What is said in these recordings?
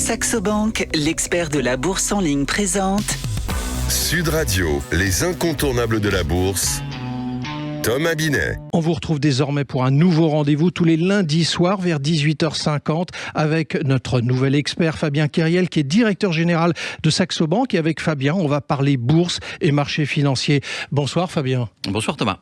Saxo Bank, l'expert de la bourse en ligne présente Sud Radio, les incontournables de la bourse. Thomas Binet. On vous retrouve désormais pour un nouveau rendez-vous tous les lundis soirs vers 18h50 avec notre nouvel expert Fabien Kériel qui est directeur général de Saxo Bank. Et avec Fabien, on va parler bourse et marché financier. Bonsoir Fabien. Bonsoir Thomas.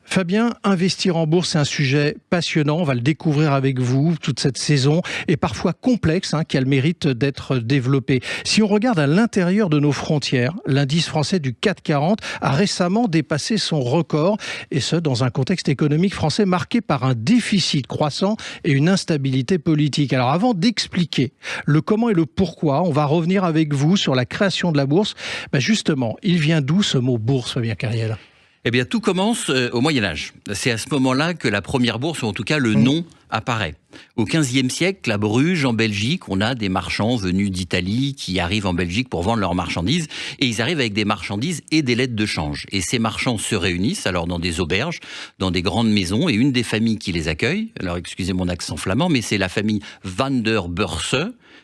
Fabien, investir en bourse, c'est un sujet passionnant. On va le découvrir avec vous toute cette saison et parfois complexe, qui a le mérite d'être développé. Si on regarde à l'intérieur de nos frontières, l'indice français du CAC 40 a récemment dépassé son record et ce, dans un contexte économique français marqué par un déficit croissant et une instabilité politique. Alors avant d'expliquer le comment et le pourquoi, on va revenir avec vous sur la création de la bourse. Justement, il vient d'où ce mot bourse, Fabien Kériel ? Eh bien, tout commence au Moyen-Âge. C'est à ce moment-là que la première bourse, ou en tout cas le nom, apparaît. Au XVe siècle, à Bruges, en Belgique, on a des marchands venus d'Italie qui arrivent en Belgique pour vendre leurs marchandises. Et ils arrivent avec des marchandises et des lettres de change. Et ces marchands se réunissent alors dans des auberges, dans des grandes maisons. Et une des familles qui les accueille, alors excusez mon accent flamand, mais c'est la famille Van der Beurse.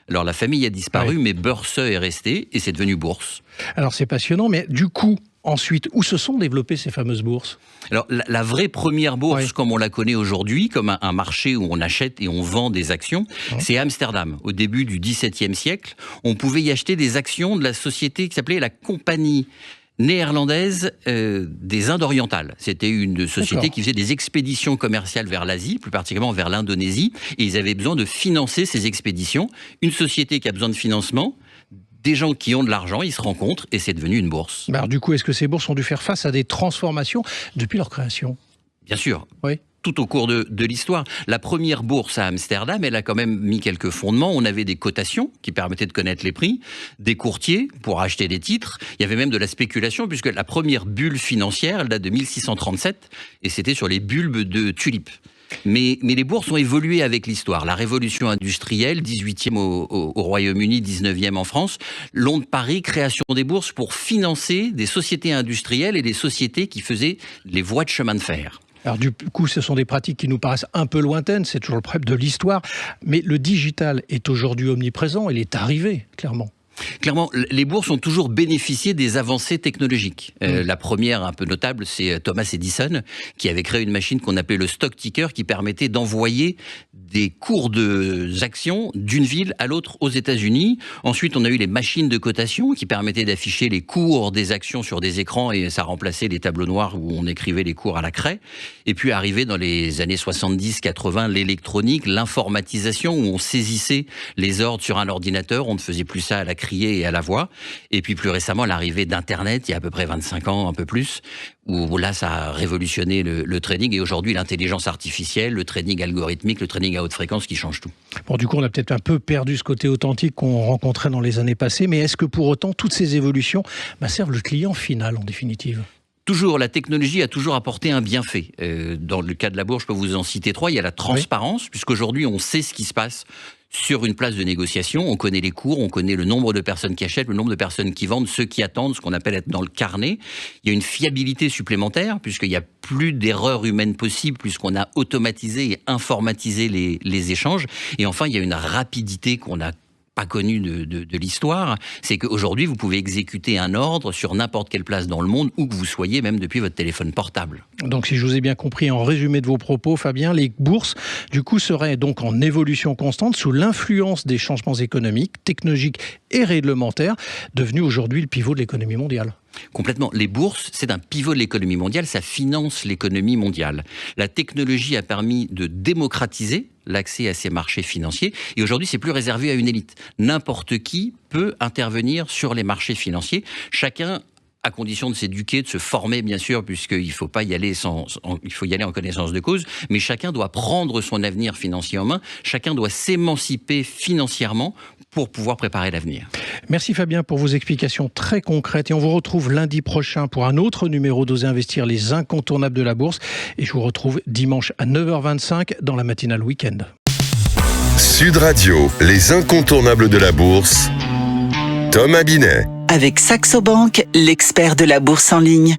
Alors la famille a disparu, mais Beurse est resté et c'est devenu bourse. Alors c'est passionnant, mais du coup... Ensuite, où se sont développées ces fameuses bourses ? Alors, la vraie première bourse, comme on la connaît aujourd'hui, comme un marché où on achète et on vend des actions, c'est Amsterdam. Au début du XVIIe siècle, on pouvait y acheter des actions de la société qui s'appelait la Compagnie néerlandaise des Indes orientales. C'était une société qui faisait des expéditions commerciales vers l'Asie, plus particulièrement vers l'Indonésie, et ils avaient besoin de financer ces expéditions. Une société qui a besoin de financement, des gens qui ont de l'argent, ils se rencontrent et c'est devenu une bourse. Alors du coup, est-ce que ces bourses ont dû faire face à des transformations depuis leur création ? Bien sûr. Oui. Tout au cours de l'histoire. La première bourse à Amsterdam, elle a quand même mis quelques fondements. On avait des cotations qui permettaient de connaître les prix, des courtiers pour acheter des titres. Il y avait même de la spéculation puisque la première bulle financière, elle date de 1637 et c'était sur les bulbes de tulipes. Mais les bourses ont évolué avec l'histoire. La révolution industrielle, 18e au Royaume-Uni, 19e en France. Londres, Paris, création des bourses pour financer des sociétés industrielles et des sociétés qui faisaient les voies de chemin de fer. Alors du coup, ce sont des pratiques qui nous paraissent un peu lointaines, c'est toujours le problème de l'histoire. Mais le digital est aujourd'hui omniprésent, il est arrivé, clairement. Clairement, les bourses ont toujours bénéficié des avancées technologiques. La première, un peu notable, c'est Thomas Edison, qui avait créé une machine qu'on appelait le stock ticker, qui permettait d'envoyer des cours d'actions d'une ville à l'autre aux États-Unis. Ensuite, on a eu les machines de cotation qui permettaient d'afficher les cours des actions sur des écrans et ça remplaçait les tableaux noirs où on écrivait les cours à la craie. Et puis, arrivé dans les années 70-80, l'électronique, l'informatisation, où on saisissait les ordres sur un ordinateur. On ne faisait plus ça à la crier et à la voix. Et puis, plus récemment, l'arrivée d'Internet, il y a à peu près 25 ans, un peu plus, où là, ça a révolutionné le trading. Et aujourd'hui, l'intelligence artificielle, le trading algorithmique, le trading à haute fréquence qui change tout. Bon, du coup, on a peut-être un peu perdu ce côté authentique qu'on rencontrait dans les années passées. Mais est-ce que pour autant, toutes ces évolutions servent le client final, en définitive ? Toujours, la technologie a toujours apporté un bienfait. Dans le cas de la bourse, je peux vous en citer 3. Il y a la transparence, puisqu'aujourd'hui, on sait ce qui se passe sur une place de négociation. On connaît les cours, on connaît le nombre de personnes qui achètent, le nombre de personnes qui vendent, ceux qui attendent, ce qu'on appelle être dans le carnet. Il y a une fiabilité supplémentaire, puisqu'il n'y a plus d'erreurs humaines possibles, puisqu'on a automatisé et informatisé les échanges. Et enfin, il y a une rapidité qu'on a pas connu de l'histoire, c'est qu'aujourd'hui, vous pouvez exécuter un ordre sur n'importe quelle place dans le monde, où que vous soyez, même depuis votre téléphone portable. Donc, si je vous ai bien compris, en résumé de vos propos, Fabien, les bourses, du coup, seraient donc en évolution constante sous l'influence des changements économiques, technologiques et réglementaires, devenus aujourd'hui le pivot de l'économie mondiale. Complètement. Les bourses, c'est un pivot de l'économie mondiale, ça finance l'économie mondiale. La technologie a permis de démocratiser l'accès à ces marchés financiers et aujourd'hui, c'est plus réservé à une élite. N'importe qui peut intervenir sur les marchés financiers. Chacun, à condition de s'éduquer, de se former bien sûr, puisqu'il faut pas y aller il faut y aller en connaissance de cause, mais chacun doit prendre son avenir financier en main, chacun doit s'émanciper financièrement pour pouvoir préparer l'avenir. Merci Fabien pour vos explications très concrètes et on vous retrouve lundi prochain pour un autre numéro d'Oser Investir, les incontournables de la bourse et je vous retrouve dimanche à 9h25 dans la matinale week-end. Sud Radio, les incontournables de la bourse. Thomas Binet. avec Saxo Bank, l'expert de la bourse en ligne.